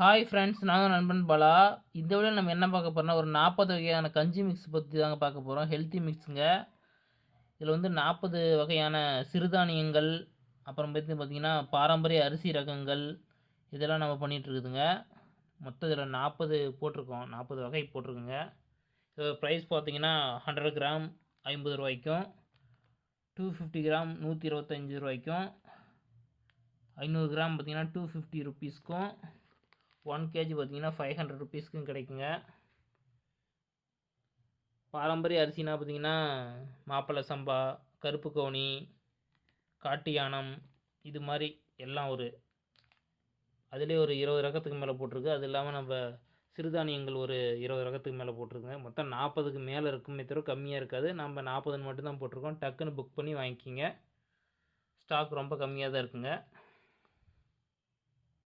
Hi friends, நான் தான் நண்பன் பாலா. இந்த வீடியோவில் நம்ம என்ன பார்க்க போறோம்னா, ஒரு 40 வகையான கஞ்சி மிக்ஸ் பற்றி தாங்க பார்க்க போகிறோம். ஹெல்த்தி மிக்ஸுங்க. இதில் வந்து 40 வகையான சிறுதானியங்கள், அப்புறம் பார்த்தீங்கன்னா பாரம்பரிய அரிசி ரகங்கள், இதெல்லாம் நம்ம பண்ணிகிட்ருக்குதுங்க. மொத்தம் இதில் 40 போட்டிருக்கோம், 40 வகை போட்டிருக்குங்க. இதோட ப்ரைஸ் பார்த்தீங்கன்னா 100 கிராம் 50 ரூபாய்க்கும், 250 கிராம் 125 ரூபாய்க்கும், 500 கிராம் பார்த்தீங்கன்னா 250 ருபீஸ்க்கும், 1 கேஜி பார்த்தீங்கன்னா 500 ருபீஸ்க்கும் கிடைக்குங்க. பாரம்பரிய அரிசினா பார்த்தீங்கன்னா மாப்பிள்ளை சம்பா, கருப்பு கவுனி, காட்டு யானம், இது மாதிரி எல்லாம் அதிலே ஒரு 20 ரகத்துக்கு மேலே போட்டிருக்கு. அது இல்லாமல் நம்ம சிறுதானியங்கள் ஒரு 20 ரகத்துக்கு மேலே போட்டிருக்குங்க. மொத்தம் 40க்கு மேலே இருக்குமே தவிர கம்மியாக இருக்காது. நம்ம 40 மட்டும்தான் போட்டிருக்கோம். டக்குன்னு புக் பண்ணி வாங்கிக்கிங்க. ஸ்டாக் ரொம்ப கம்மியாக தான் இருக்குங்க.